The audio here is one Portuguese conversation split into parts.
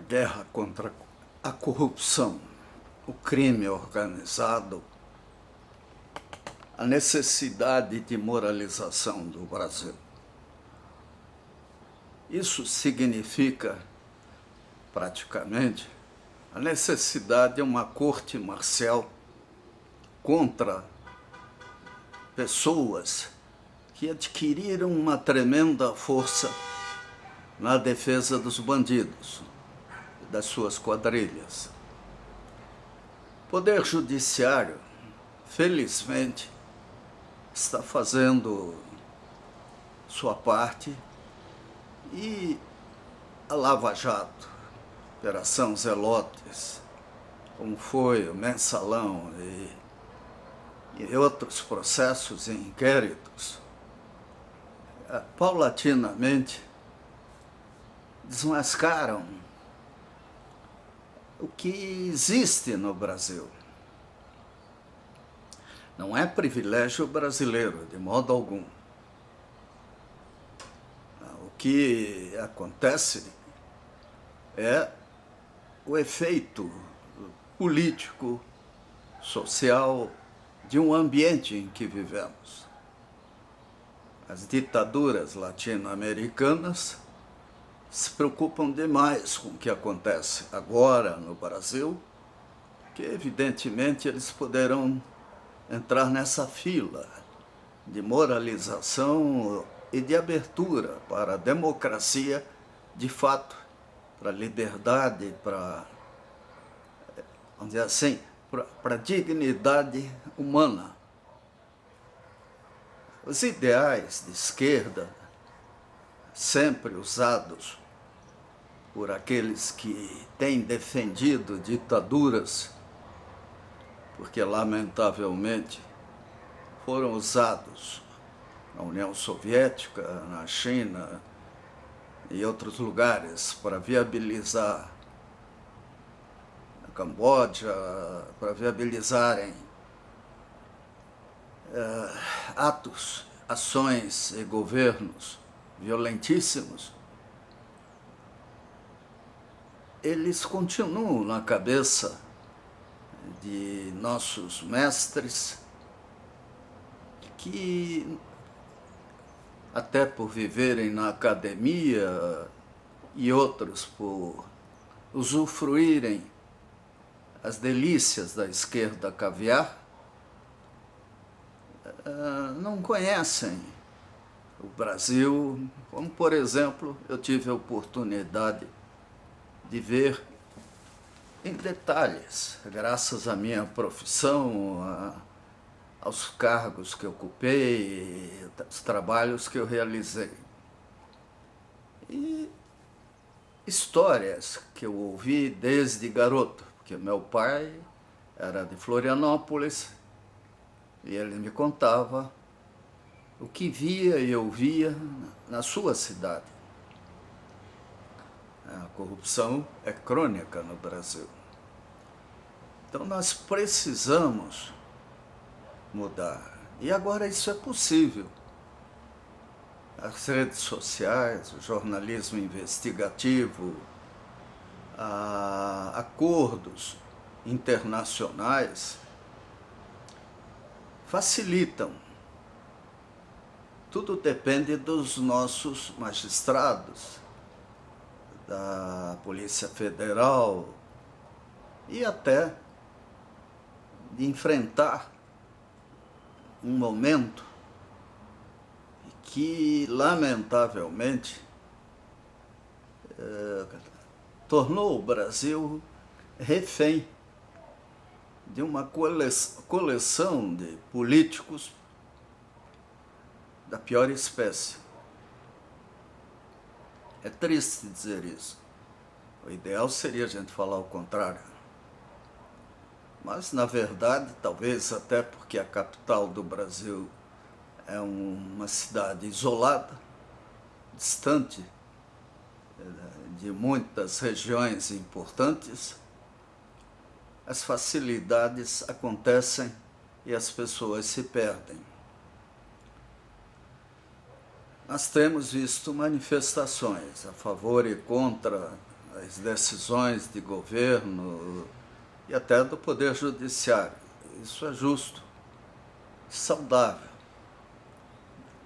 guerra contra a corrupção, o crime organizado, a necessidade de moralização do Brasil. Isso significa, praticamente, a necessidade de uma corte marcial contra pessoas que adquiriram uma tremenda força na defesa dos bandidos, das suas quadrilhas. O Poder Judiciário, felizmente, está fazendo sua parte e a Lava Jato, Operação Zelotes, como foi o Mensalão e outros processos e inquéritos, paulatinamente desmascaram o que existe no Brasil. Não é privilégio brasileiro, de modo algum. O que acontece é o efeito político, social, de um ambiente em que vivemos. As ditaduras latino-americanas se preocupam demais com o que acontece agora no Brasil, que evidentemente eles poderão entrar nessa fila de moralização e de abertura para a democracia de fato, para a liberdade, para, vamos dizer assim, para a dignidade humana. Os ideais de esquerda, sempre usados por aqueles que têm defendido ditaduras, porque lamentavelmente foram usados na União Soviética, na China e outros lugares para viabilizar a Camboja, para viabilizarem atos, ações e governos violentíssimos. Eles continuam na cabeça de nossos mestres, que até por viverem na academia e outros por usufruírem as delícias da esquerda caviar, não conhecem o Brasil, como por exemplo eu tive a oportunidade de ver em detalhes, graças à minha profissão, aos cargos que ocupei, aos trabalhos que eu realizei. E histórias que eu ouvi desde garoto, porque meu pai era de Florianópolis e ele me contava o que via e ouvia na sua cidade. A corrupção é crônica no Brasil. Então nós precisamos mudar. E agora isso é possível. As redes sociais, o jornalismo investigativo, acordos internacionais facilitam. Tudo depende dos nossos magistrados, da Polícia Federal e até de enfrentar um momento que, lamentavelmente, tornou o Brasil refém de uma coleção de políticos da pior espécie. É triste dizer isso. O ideal seria a gente falar o contrário. Mas, na verdade, talvez até porque a capital do Brasil é uma cidade isolada, distante de muitas regiões importantes, as facilidades acontecem e as pessoas se perdem. Nós temos visto manifestações a favor e contra as decisões de governo e até do Poder Judiciário. Isso é justo, saudável.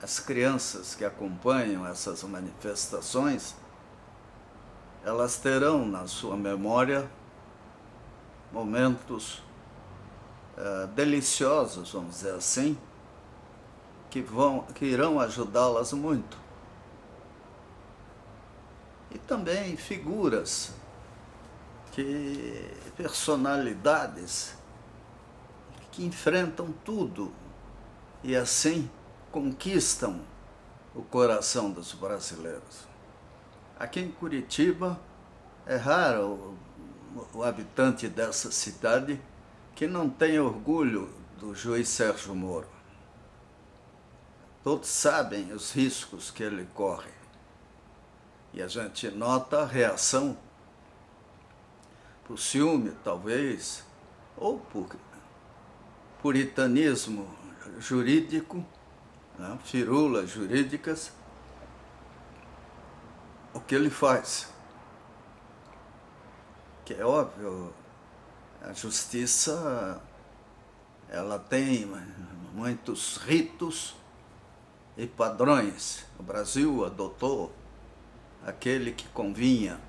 As crianças que acompanham essas manifestações, elas terão na sua memória momentos deliciosos, vamos dizer assim, que irão ajudá-las muito. E também figuras, personalidades que enfrentam tudo e assim conquistam o coração dos brasileiros. Aqui em Curitiba é raro o habitante dessa cidade que não tem orgulho do juiz Sérgio Moro. Todos sabem os riscos que ele corre. E a gente nota a reação por ciúme, talvez, ou por puritanismo jurídico, né, firulas jurídicas, o que ele faz. Que é óbvio, a justiça ela tem muitos ritos e padrões. O Brasil adotou aquele que convinha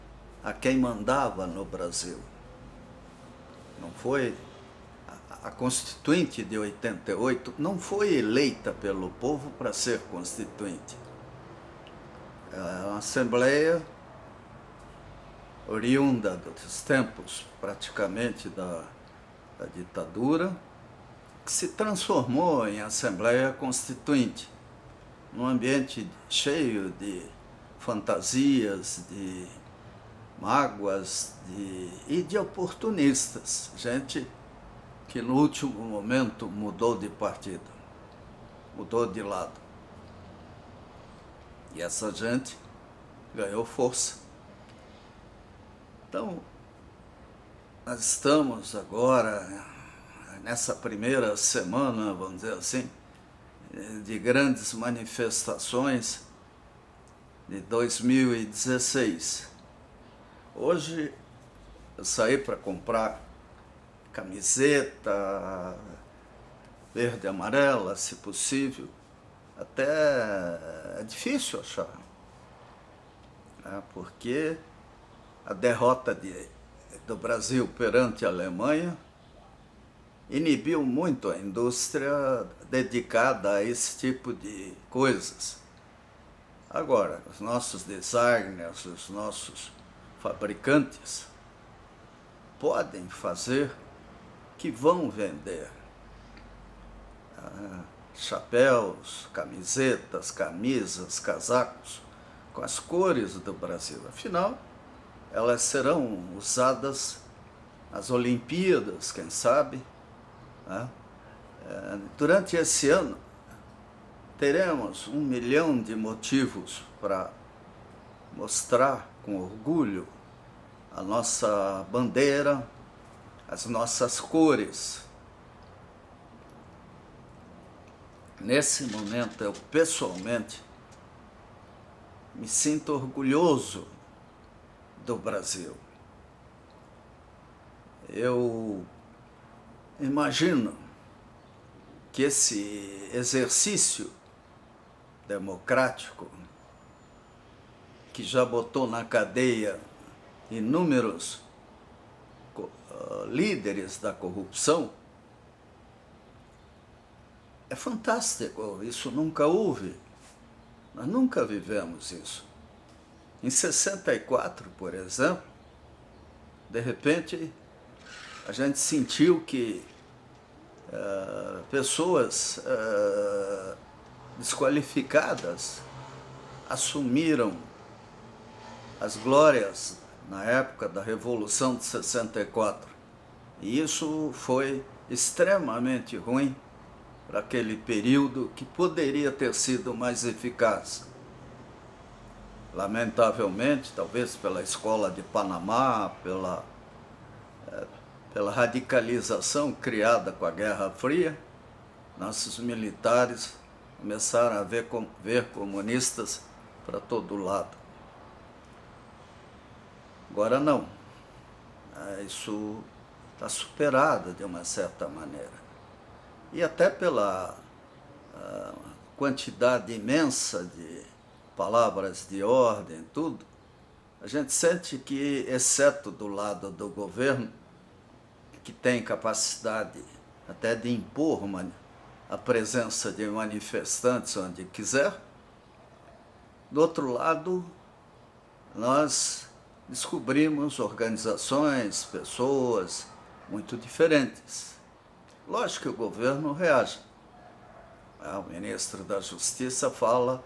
a quem mandava no Brasil. Não foi a Constituinte de 88 não foi eleita pelo povo para ser Constituinte. É uma Assembleia oriunda dos tempos, praticamente, da ditadura, que se transformou em Assembleia Constituinte, num ambiente cheio de fantasias, de mágoas e de oportunistas, gente que no último momento mudou de partido, mudou de lado. E essa gente ganhou força. Então, nós estamos agora nessa primeira semana, vamos dizer assim, de grandes manifestações de 2016. Hoje eu saí para comprar camiseta verde e amarela, se possível. Até é difícil achar, né? Porque a derrota do Brasil perante a Alemanha inibiu muito a indústria dedicada a esse tipo de coisas. Agora, os nossos designers, os nossos fabricantes podem fazer que vão vender chapéus, camisetas, camisas, casacos com as cores do Brasil. Afinal, elas serão usadas nas Olimpíadas, quem sabe, né? Durante esse ano, teremos 1 milhão de motivos para mostrar com orgulho a nossa bandeira, as nossas cores. Nesse momento, eu pessoalmente me sinto orgulhoso do Brasil. Eu imagino que esse exercício democrático, que já botou na cadeia inúmeros líderes da corrupção, é fantástico. Isso nunca houve. Nós nunca vivemos isso. Em 64, por exemplo, de repente, a gente sentiu que pessoas desqualificadas assumiram as glórias na época da Revolução de 64. E isso foi extremamente ruim para aquele período que poderia ter sido mais eficaz. Lamentavelmente, talvez pela escola de Panamá, pela radicalização criada com a Guerra Fria, nossos militares começaram a ver comunistas para todo lado. Agora não. Isso está superado de uma certa maneira. E até pela quantidade imensa de palavras de ordem, tudo, a gente sente que, exceto do lado do governo, que tem capacidade até de impor a presença de manifestantes onde quiser, do outro lado, nós descobrimos organizações, pessoas muito diferentes. Lógico que o governo reage. O ministro da Justiça fala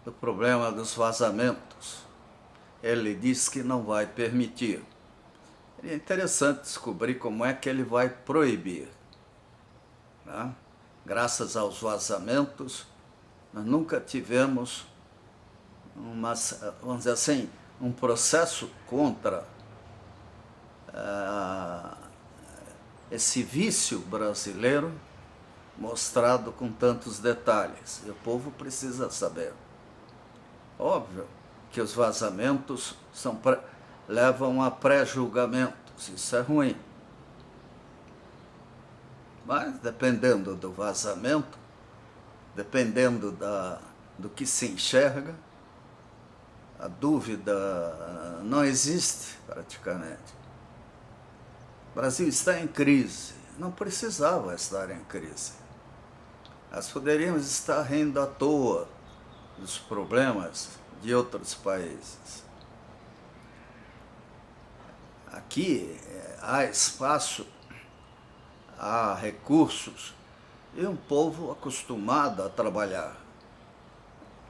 do problema dos vazamentos. Ele diz que não vai permitir. É interessante descobrir como é que ele vai proibir. Né? Graças aos vazamentos, nós nunca tivemos vamos dizer assim, um processo contra esse vício brasileiro mostrado com tantos detalhes. E o povo precisa saber. Óbvio que os vazamentos levam a pré-julgamentos, isso é ruim. Mas, dependendo do vazamento, dependendo do que se enxerga, a dúvida não existe praticamente. O Brasil está em crise, não precisava estar em crise. Nós poderíamos estar rindo à toa dos problemas de outros países. Aqui há espaço, há recursos e um povo acostumado a trabalhar.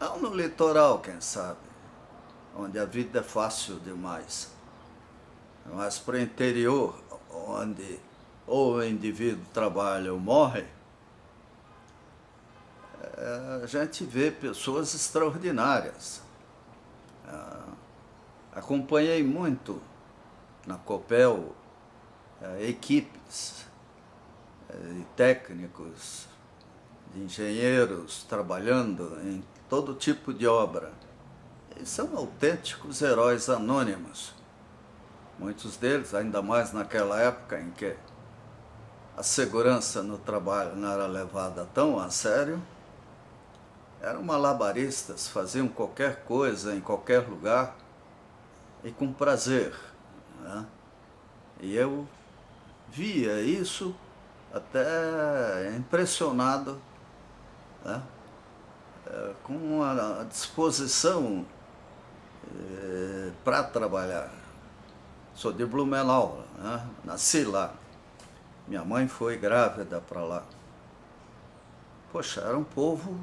Não no litoral, quem sabe, onde a vida é fácil demais. Mas para o interior, onde ou o indivíduo trabalha ou morre, a gente vê pessoas extraordinárias. Acompanhei muito na Copel equipes de técnicos, de engenheiros trabalhando em todo tipo de obra. Eles são autênticos heróis anônimos. Muitos deles, ainda mais naquela época em que a segurança no trabalho não era levada tão a sério, eram malabaristas, faziam qualquer coisa em qualquer lugar e com prazer. Né? E eu via isso até impressionado, né? Com a disposição para trabalhar. Sou de Blumenau, né? Nasci lá. Minha mãe foi grávida para lá. Poxa, era um povo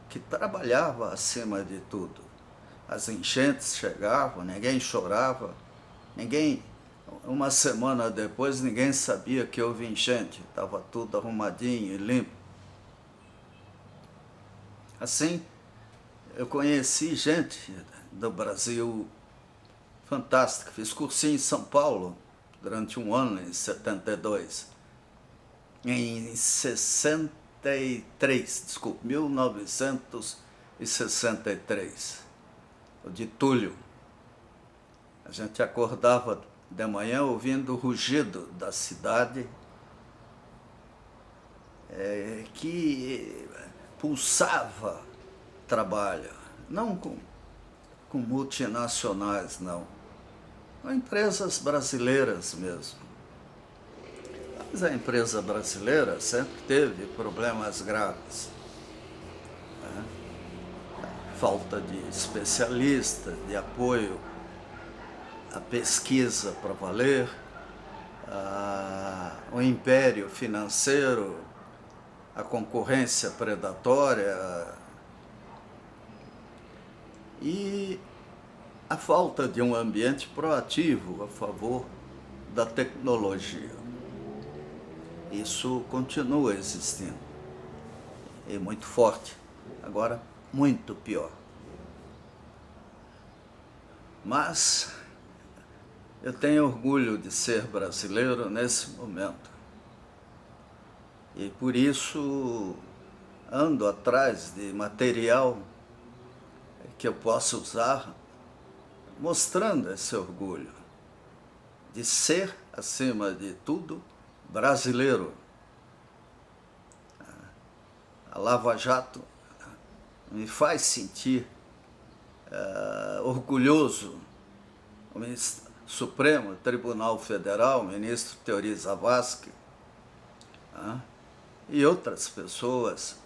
que trabalhava acima de tudo. As enchentes chegavam, ninguém chorava, uma semana depois ninguém sabia que houve enchente, estava tudo arrumadinho e limpo. Assim, eu conheci gente do Brasil fantástica. Fiz cursinho em São Paulo durante um ano, em 72. Em 1963, o de Túlio. A gente acordava de manhã ouvindo o rugido da cidade, que pulsava trabalho, não com multinacionais, não. Empresas brasileiras mesmo. Mas a empresa brasileira sempre teve problemas graves. Né? Falta de especialistas, de apoio à pesquisa para valer, o império financeiro, a concorrência predatória e a falta de um ambiente proativo a favor da tecnologia. Isso continua existindo, e muito forte, agora muito pior. Mas eu tenho orgulho de ser brasileiro nesse momento, e por isso ando atrás de material que eu possa usar mostrando esse orgulho. de ser, acima de tudo, brasileiro. A Lava Jato me faz sentir orgulhoso. O Supremo Tribunal Federal, o ministro Teori Zavascki, e outras pessoas,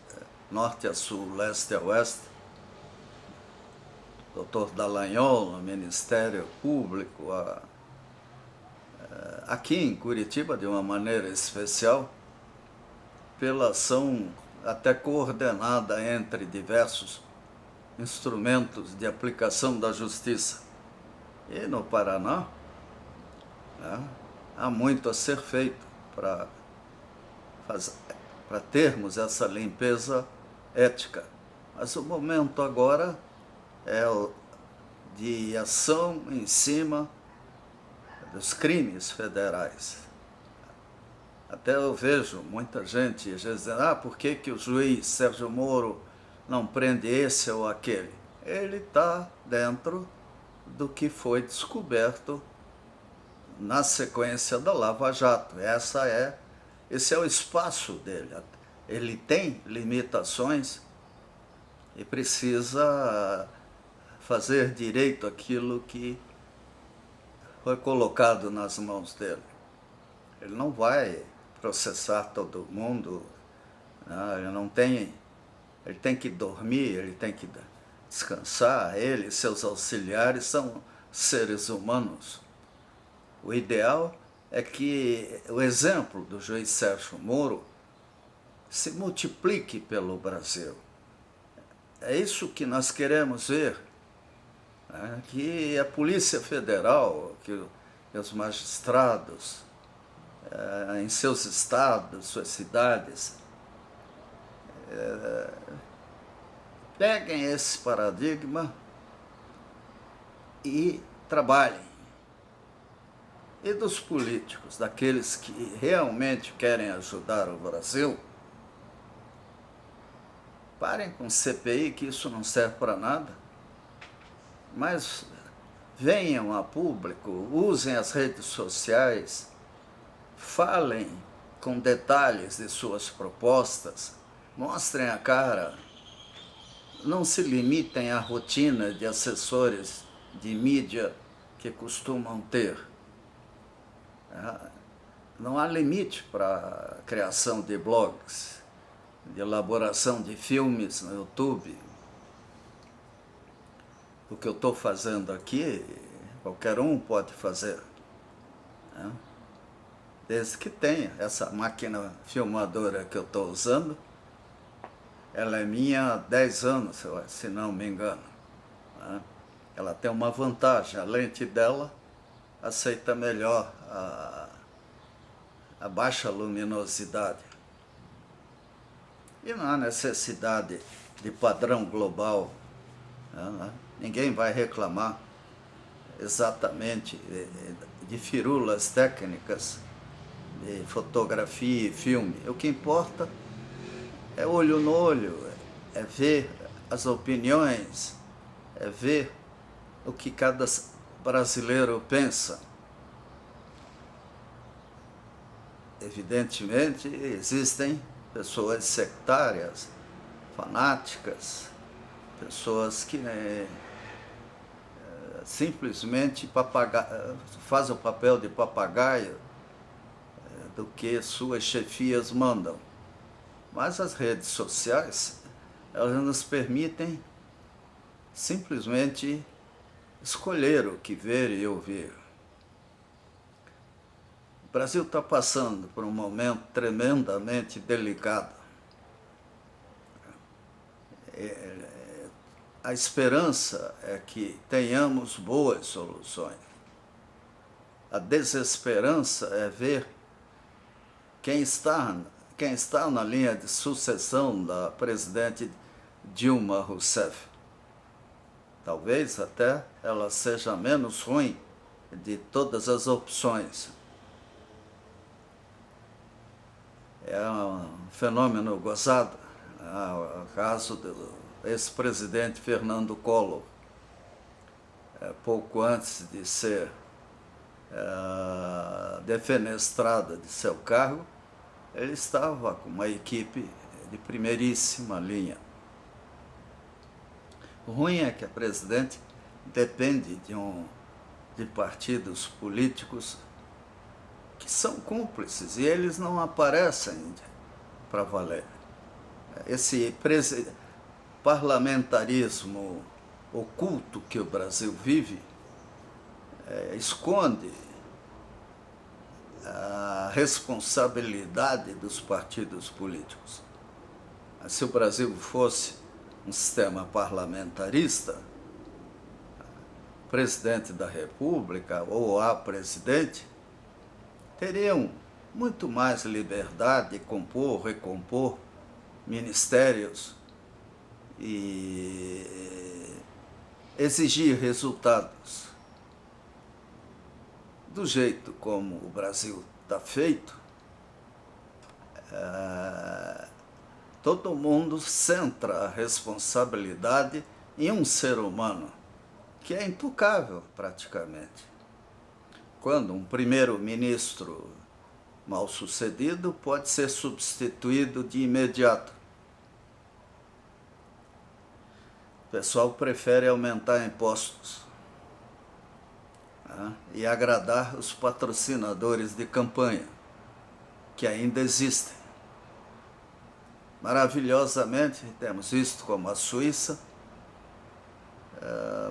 norte a sul, leste a oeste, doutor Dallagnol, no Ministério Público, aqui em Curitiba, de uma maneira especial, pela ação até coordenada entre diversos instrumentos de aplicação da justiça. E no Paraná, há muito a ser feito para termos essa limpeza ética. Mas o momento agora é o de ação em cima dos crimes federais. Até eu vejo muita gente dizendo, por que o juiz Sérgio Moro não prende esse ou aquele? Ele está dentro do que foi descoberto na sequência da Lava Jato. Esse é o espaço dele. Ele tem limitações e precisa fazer direito aquilo que foi colocado nas mãos dele. Ele não vai processar todo mundo, ele tem que dormir, ele tem que descansar, ele e seus auxiliares são seres humanos. O ideal é que o exemplo do juiz Sérgio Moro se multiplique pelo Brasil. É isso que nós queremos ver, que a Polícia Federal, que os magistrados, em seus estados, suas cidades, peguem esse paradigma e trabalhem. E dos políticos, daqueles que realmente querem ajudar o Brasil, parem com CPI, que isso não serve para nada, mas venham a público, usem as redes sociais, falem com detalhes de suas propostas, mostrem a cara, não se limitem à rotina de assessores de mídia que costumam ter. Não há limite para a criação de blogs, de elaboração de filmes no YouTube. O que eu estou fazendo aqui, qualquer um pode fazer, desde que tenha essa máquina filmadora que eu estou usando. Ela é minha há 10 anos, se não me engano. Ela tem uma vantagem, a lente dela aceita melhor a baixa luminosidade. E não há necessidade de padrão global. Ninguém vai reclamar exatamente de firulas técnicas de fotografia e filme. O que importa é olho no olho, é ver as opiniões, é ver o que cada brasileiro pensa. Evidentemente, existem pessoas sectárias, fanáticas, pessoas que simplesmente fazem o papel de papagaio do que suas chefias mandam. Mas as redes sociais, elas nos permitem simplesmente escolher o que ver e ouvir. O Brasil está passando por um momento tremendamente delicado. A esperança é que tenhamos boas soluções. A desesperança é ver quem está na linha de sucessão da presidente Dilma Rousseff. Talvez até ela seja menos ruim de todas as opções. É um fenômeno gozado, o caso do ex-presidente Fernando Collor, pouco antes de ser defenestrada de seu cargo, ele estava com uma equipe de primeiríssima linha. O ruim é que a presidente depende de partidos políticos que são cúmplices e eles não aparecem para valer. Esse parlamentarismo oculto que o Brasil vive esconde a responsabilidade dos partidos políticos. Se o Brasil fosse um sistema parlamentarista, o presidente da República ou a presidente teriam muito mais liberdade de compor, recompor ministérios e exigir resultados. Do jeito como o Brasil está feito, todo mundo centra a responsabilidade em um ser humano, que é intocável praticamente. Quando um primeiro-ministro mal sucedido pode ser substituído de imediato. O pessoal prefere aumentar impostos e agradar os patrocinadores de campanha, que ainda existem. Maravilhosamente, temos visto como a Suíça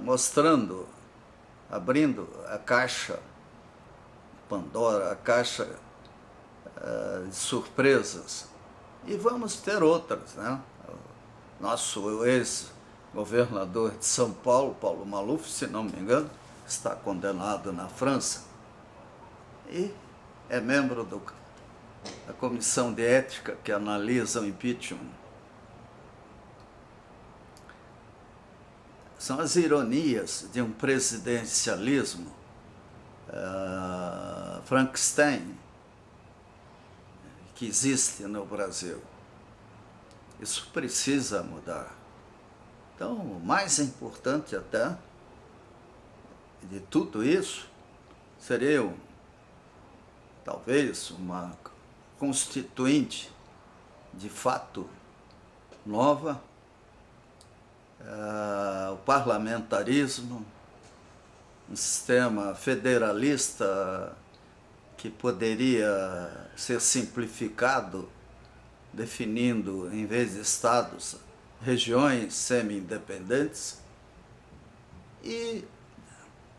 mostrando, abrindo a caixa Pandora, a caixa de surpresas. E vamos ter outras, né? Nosso ex-governador de São Paulo, Paulo Maluf, se não me engano, está condenado na França e é membro da comissão de ética que analisa o impeachment. São as ironias de um presidencialismo Frankenstein que existe no Brasil. Isso precisa mudar. Então, o mais importante até de tudo isso seria talvez uma constituinte de fato nova, o parlamentarismo, um sistema federalista que poderia ser simplificado, definindo, em vez de estados, regiões semi-independentes. E,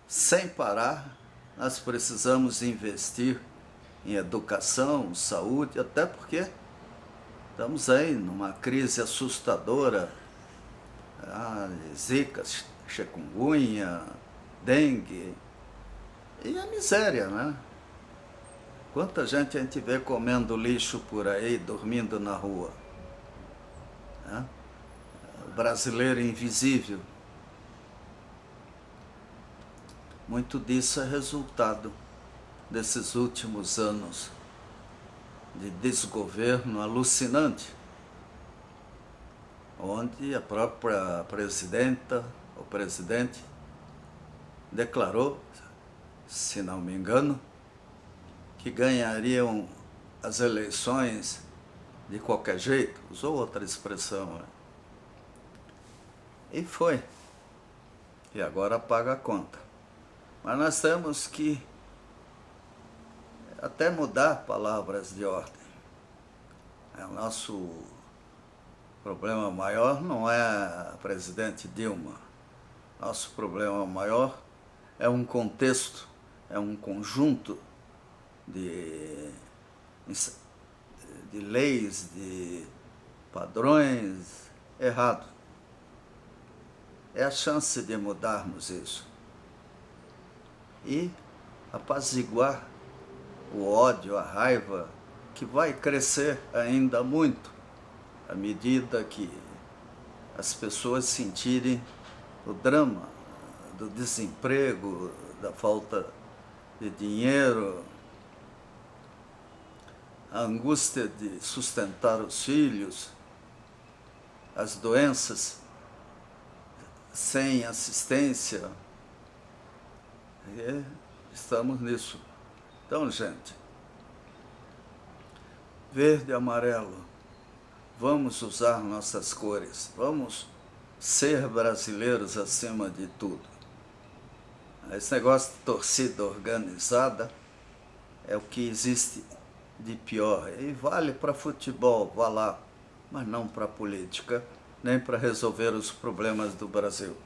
sem parar, nós precisamos investir em educação, saúde, até porque estamos aí numa crise assustadora, zika, chikungunya, dengue, e a miséria, né? Quanta gente a gente vê comendo lixo por aí, dormindo na rua, né? O brasileiro invisível. Muito disso é resultado desses últimos anos de desgoverno alucinante, onde a própria presidenta, o presidente, declarou, se não me engano, que ganhariam as eleições de qualquer jeito, usou outra expressão, né? E foi. E agora paga a conta. Mas nós temos que até mudar palavras de ordem. O nosso problema maior não é a presidente Dilma. Nosso problema maior é um contexto, é um conjunto de leis, de padrões errados. É a chance de mudarmos isso e apaziguar o ódio, a raiva, que vai crescer ainda muito à medida que as pessoas sentirem o drama do desemprego, da falta de dinheiro, a angústia de sustentar os filhos, as doenças sem assistência. E estamos nisso. Então, gente, verde e amarelo, vamos usar nossas cores, vamos ser brasileiros acima de tudo. Esse negócio de torcida organizada é o que existe de pior. E vale para futebol, vá lá, mas não para política, nem para resolver os problemas do Brasil.